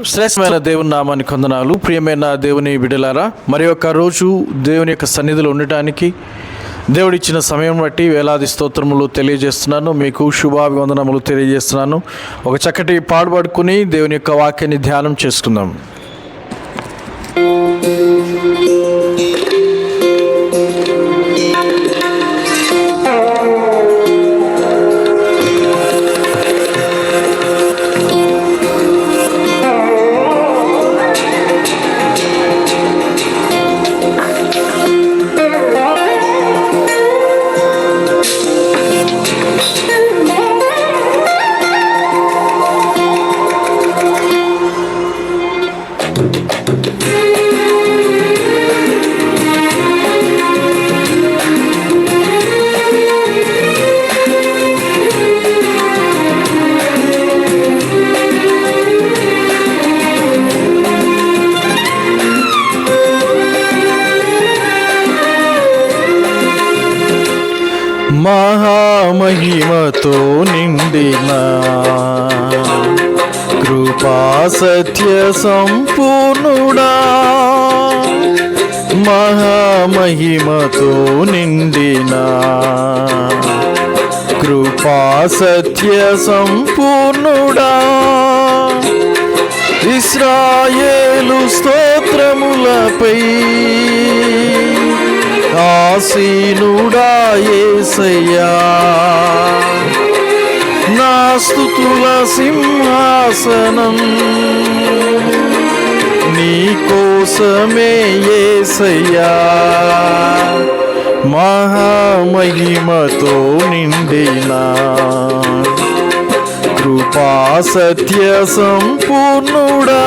శ్రేష్టమైన దేవుని నామానికి వందనాలు. ప్రియమైన దేవుని బిడ్డలారా, మరి యొక్క రోజు దేవుని యొక్క సన్నిధిలో ఉండటానికి దేవుడిచ్చిన సమయం బట్టి వేలాది స్తోత్రములు తెలియజేస్తున్నాను. మీకు శుభాభివందనములు తెలియజేస్తున్నాను. ఒక చక్కటి పాడుపడుకుని దేవుని యొక్క వాక్యాన్ని ధ్యానం చేసుకుందాం. మహామహిమతో నిండిన కృపా సత్య సంపూర్ణుడా, మహామహిమతో నిండిన కృపా సత్య సంపూర్ణుడా, ఇశ్రాయేలు స్తోత్రములపై ఆసీనుడా యేసయ్యా, నా స్తుతుల సింహాసనం నీ కోసమే యేసయ్యా, మహామహిమతో నిండిన కృపా సత్య సంపూర్ణుడా.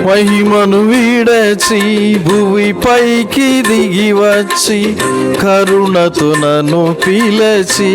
మహిమను వీడచి భువి పైకి దిగి వచ్చి కరుణతో నన్ను పిలచి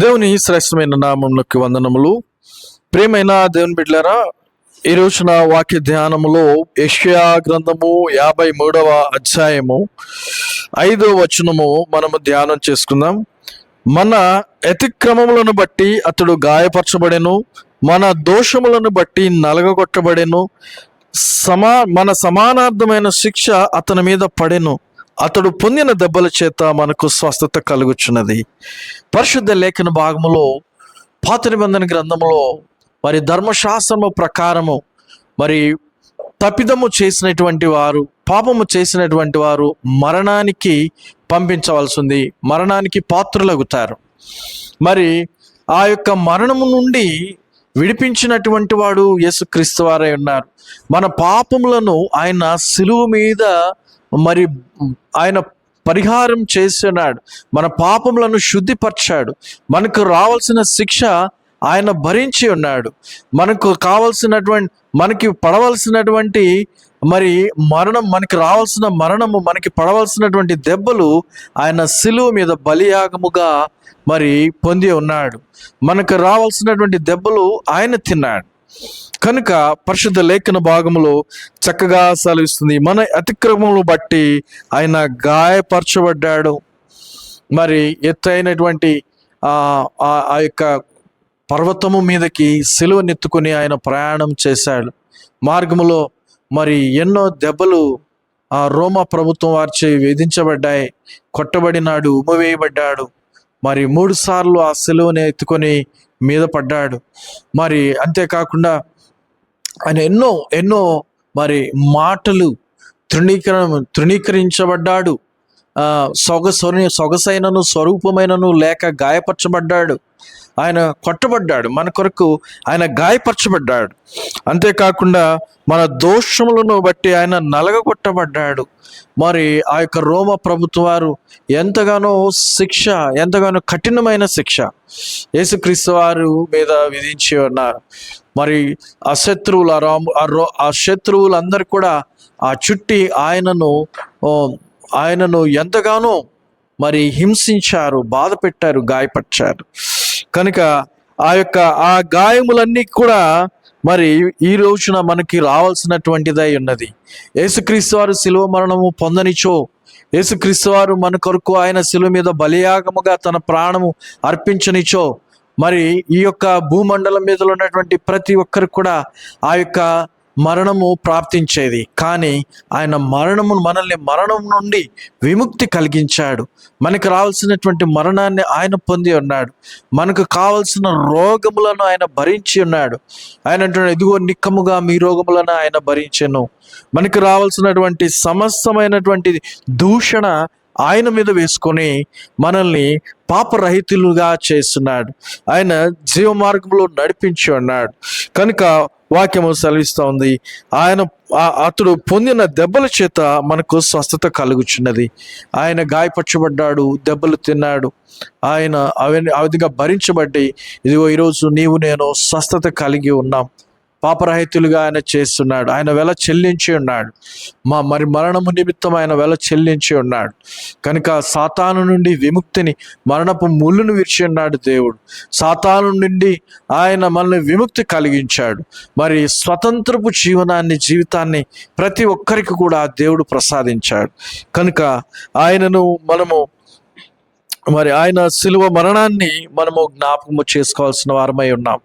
దేవుని శ్రేష్టమైన నామములకు వందనములు. ప్రియమైన దేవుని బిడ్డలారా, ఈ రోజున వాక్య ధ్యానములో యెషయా గ్రంథము 53వ అధ్యాయము 5వ వచనము మనము ధ్యానం చేసుకుందాం. మన అతిక్రమములను బట్టి అతడు గాయపరచబడెను, మన దోషములను బట్టి నలగగొట్టబడెను, మన సమానార్థమైన శిక్ష అతని మీద పడెను, అతడు పొందిన దెబ్బల చేత మనకు స్వస్థత కలుగుచున్నది. పరిశుద్ధ లేఖన భాగములో పాత నిబంధన గ్రంథములో మరి ధర్మశాస్త్రము ప్రకారము మరి తప్పిదము చేసినటువంటి వారు, పాపము చేసినటువంటి వారు మరణానికి పంపించవలసింది, మరణానికి పాత్రులగుతారు. మరి ఆ యొక్క మరణము నుండి విడిపించినటువంటి వాడు యేసుక్రీస్తు వారై ఉన్నారు. మన పాపములను ఆయన సిలువ మీద మరి ఆయన పరిహారం చేస్తున్నాడు, మన పాపములను శుద్ధిపరిచాడు. మనకు రావాల్సిన శిక్ష ఆయన భరించి ఉన్నాడు. మనకు కావలసినటువంటి, మనకి పడవలసినటువంటి మరి మరణం, మనకి రావాల్సిన మరణము, మనకి పడవలసినటువంటి దెబ్బలు ఆయన సిలువ మీద బలియాగముగా మరి పొంది ఉన్నాడు. మనకు రావాల్సినటువంటి దెబ్బలు ఆయన తిన్నాడు. కనుక పరిశుద్ధ లేఖన భాగములో చక్కగా సెలవిస్తుంది, మన అతిక్రమములు బట్టి ఆయన గాయపరచబడ్డాడు. మరి ఎత్తైనటువంటి ఆ యొక్క పర్వతము మీదకి సిలువనెత్తుకుని ఆయన ప్రయాణం చేశాడు. మార్గములో మరి ఎన్నో దెబ్బలు ఆ రోమా ప్రభుత్వం వారిచే విధించబడ్డాయి. కొట్టబడినాడు, ఉమ్మవేయబడ్డాడు. మరి 3 సార్లు ఆ సిలువని ఎత్తుకొని మీద పడ్డాడు. మరి అంతేకాకుండా ఆయన ఎన్నో మరి మాటలు తృణీకరించబడ్డాడు. సొగసైనను స్వరూపమైనను లేక గాయపరచబడ్డాడు. ఆయన కొట్టబడ్డాడు, మన కొరకు ఆయన గాయపరచబడ్డాడు. అంతేకాకుండా మన దోషములను బట్టి ఆయన నలగగొట్టబడ్డాడు. మరి ఆ యొక్క రోమ ప్రభుత్వ వారు ఎంతగానో కఠినమైన శిక్ష యేసుక్రీస్తు వారు మీద విధించి ఉన్నారు. మరి ఆ శత్రువులందరూ కూడా ఆ చుట్టి ఆయనను ఎంతగానో మరి హింసించారు, బాధ పెట్టారు, గాయపరిచారు. కనుక ఆ గాయములన్నీ కూడా మరి ఈ రోజున మనకి రావాల్సినటువంటిదై ఉన్నది. యేసుక్రీస్తు వారు శిలువ మరణము పొందనిచో, యేసుక్రీస్తు వారు మన కొరకు ఆయన శిలువ మీద బలియాగముగా తన ప్రాణము అర్పించనిచో, మరి ఈ యొక్క భూమండలం మీద ఉన్నటువంటి ప్రతి ఒక్కరికి కూడా ఆ యొక్క మరణము ప్రాప్తించేది. కానీ ఆయన మనల్ని మరణం నుండి విముక్తి కలిగించాడు. మనకు రావాల్సినటువంటి మరణాన్ని ఆయన పొంది ఉన్నాడు. మనకు కావలసిన రోగములను ఆయన భరించి ఉన్నాడు. ఆయన అంటున్నాడు, ఇదిగో నిక్కముగా మీ రోగములను ఆయన భరించెను. మనకు రావాల్సినటువంటి సమస్తమైనటువంటి దూషణ ఆయన మీద వేసుకొని మనల్ని పాపరహితులుగా చేస్తున్నాడు. ఆయన జీవ మార్గంలో నడిపించి ఉన్నాడు. కనుక వాక్యము సెలవిస్తూ ఉంది, అతడు పొందిన దెబ్బల చేత మనకు స్వస్థత కలుగుచున్నది. ఆయన గాయపరచబడ్డాడు, దెబ్బలు తిన్నాడు. ఆయన ఆ విధంగా భరించబడి ఇదిగో ఈరోజు నీవు నేను స్వస్థత కలిగి ఉన్నాం. పాపరహితులుగా ఆయన చేస్తున్నాడు. ఆయన వెల చెల్లించి ఉన్నాడు. మరి మరణము నిమిత్తం ఆయన వెల చెల్లించి ఉన్నాడు. కనుక సాతాను నుండి విముక్తిని, మరణపు ముళ్ళును విరిచి ఉన్నాడు దేవుడు. సాతాను నుండి ఆయన మనల్ని విముక్తి కలిగించాడు. మరి స్వతంత్రపు జీవితాన్ని ప్రతి ఒక్కరికి కూడా దేవుడు ప్రసాదించాడు. కనుక ఆయన శిలువ మరణాన్ని మనము జ్ఞాపకము చేసుకోవాల్సిన వారమై ఉన్నాం.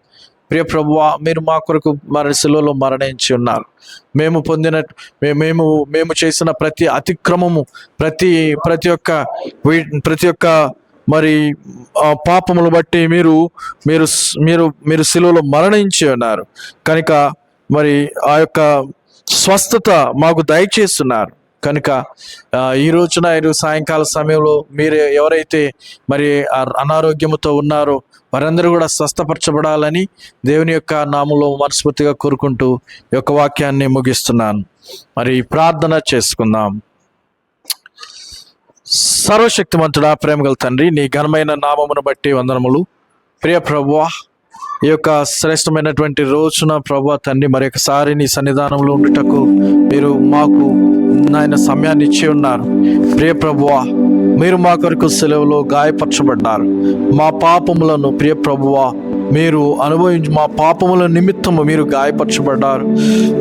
ప్రియ ప్రభువా, మీరు మా కొరకు మరి శిలువలో మరణించి ఉన్నారు. మేము చేసిన ప్రతి అతిక్రమము, ప్రతి ఒక్క మరి పాపములు బట్టి మీరు శిలువలో మరణించి ఉన్నారు. కనుక మరి ఆ యొక్క స్వస్థత మాకు దయచేస్తున్నారు. కనుక ఈ రోజున సాయంకాల సమయంలో మీరు ఎవరైతే మరి అనారోగ్యముతో ఉన్నారో వారందరూ కూడా స్వస్థపరచబడాలని దేవుని యొక్క నామములో మనస్ఫూర్తిగా కోరుకుంటూ ఈ యొక్క వాక్యాన్ని ముగిస్తున్నాను. మరి ప్రార్థన చేసుకుందాం. సర్వశక్తిమంతుడా, ప్రేమగల తండ్రి, నీ ఘనమైన నామమును బట్టి వందనములు. ప్రియ ప్రభువా, ఈ యొక్క శ్రేష్టమైనటువంటి రోజున ప్రభువా తండ్రి, మరి ఒకసారి నీ సన్నిధానంలో ఉండుటకు మీరు మాకు నాయన సమయాన్ని ఇచ్చి ఉన్నారు. ప్రియ ప్రభువా, మీరు మా కొరకు సెలవులో గాయపరచబడ్డారు. మా పాపములను ప్రియ ప్రభువా మీరు అనుభవించి మా పపాపముల నిమిత్తము మీరు గాయపరచబడ్డారు.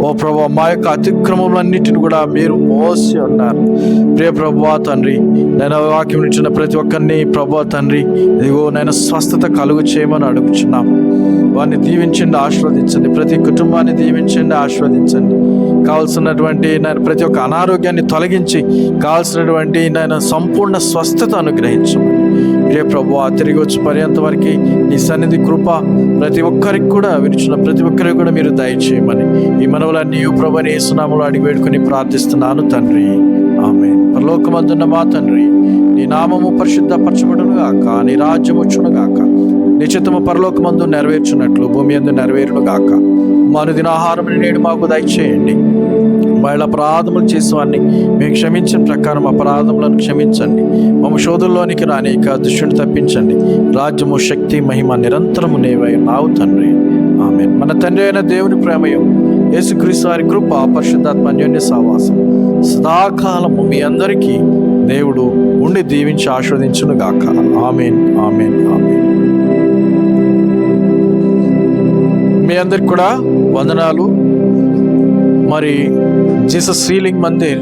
ఓ ప్రభువా మా యొక్క అతిక్రమములన్నిటిని కూడా మీరు మోసి ఉన్నారు. ప్రియ ప్రభువా తండ్రి, నేను వాక్యం ఇచ్చిన ప్రతి ఒక్కరిని ప్రభువా తండ్రి ఇదిగో నేను స్వస్థత కలుగు చేయమని అడుగుచున్నాము. వారిని దీవించండి, ఆశీర్వదించండి. ప్రతి కుటుంబాన్ని దీవించండి, ఆశీర్వదించండి. కావాల్సినటువంటి నేను ప్రతి ఒక్క అనారోగ్యాన్ని తొలగించి కావాల్సినటువంటి నేను సంపూర్ణ స్వస్థత అనుగ్రహించమని ప్రియ ప్రభువా తిరిగి వచ్చి పర్యంత వరకు నీ సన్నిధి కృప ప్రతి ఒక్కరికి కూడా వినిచిన ప్రతి ఒక్కరికి కూడా మీరు దయచేయమని ఈ మనవులన్నీ ప్రభుని యేసు నామములో అడిగి వేడుకొని ప్రార్థిస్తున్నాను తండ్రి, ఆమేన్. పరలోకమందున్న మా తండ్రి, నీ నామము పరిశుద్ధపరచబడును గాక, నీ రాజ్యము వచ్చును గాక, నీ చిత్తము పరలోకమందు నెరవేర్చున్నట్లు భూమి యందు నెరవేరును గాక. మా అనుదిన ఆహారమును నేడు మాకు దయచేయండి. వాళ్ళ అపరాధములు చేసేవాడిని మేము క్షమించిన ప్రకారం అపరాధములను క్షమించండి. మమ్మ శోధంలోనికి రానిక దుష్టుని తప్పించండి. రాజ్యము, శక్తి, మహిమ నిరంతరము నీవై ఉన్నావు తండ్రి, ఆమేన్. మన తండ్రి అయిన దేవుని ప్రేమయు యేసుక్రీస్తు వారి కృప పరిశుద్ధాత్మ అన్యోన్య సహవాసం సదాకాలము మీ అందరికీ దేవుడు ఉండి దీవించి ఆశీర్వదించును గాక. ఆమేన్, ఆమేన్, ఆమేన్. మీ అందరికి కూడా వందనాలు. మరి జీసస్ హీలింగ్ మందిర్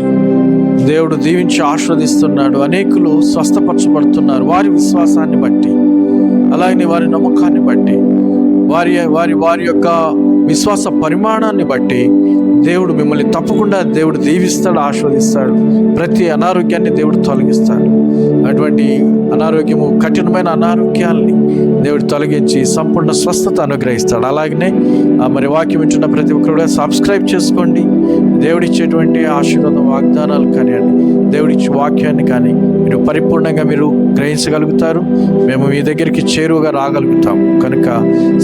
దేవుడు దీవించి ఆశీర్వదిస్తున్నాడు. అనేకులు స్వస్థపరచబడుతున్నారు వారి విశ్వాసాన్ని బట్టి, అలాగే వారి నమ్మకాన్ని బట్టి, వారి వారి వారి యొక్క విశ్వాస పరిమాణాన్ని బట్టి దేవుడు మిమ్మల్ని తప్పకుండా దేవుడు దీవిస్తాడు, ఆశీర్వదిస్తాడు. ప్రతి అనారోగ్యాన్ని దేవుడు తొలగిస్తాడు. అటువంటి అనారోగ్యము, కఠినమైన అనారోగ్యాల్ని దేవుడు తొలగించి సంపూర్ణ స్వస్థత అనుగ్రహిస్తాడు. అలాగనే మరి వాక్యం వింటున్న ప్రతి ఒక్కరు కూడా సబ్స్క్రైబ్ చేసుకోండి. దేవుడిచ్చేటువంటి ఆశీర్వాదం, వాగ్దానాలు కానివ్వండి, దేవుడిచ్చే వాక్యాన్ని కానీ మీరు పరిపూర్ణంగా మీరు గ్రహించగలుగుతారు. మేము మీ దగ్గరికి చేరువగా రాగలుగుతాము. కనుక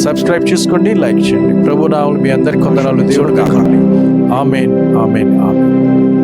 సబ్స్క్రైబ్ చేసుకోండి, లైక్ చేయండి. ప్రభు నామములో మీ అందరికీ వందనాలు. దేవుడు కావాలి. ఆమేన్, ఆమేన్, ఆమేన్.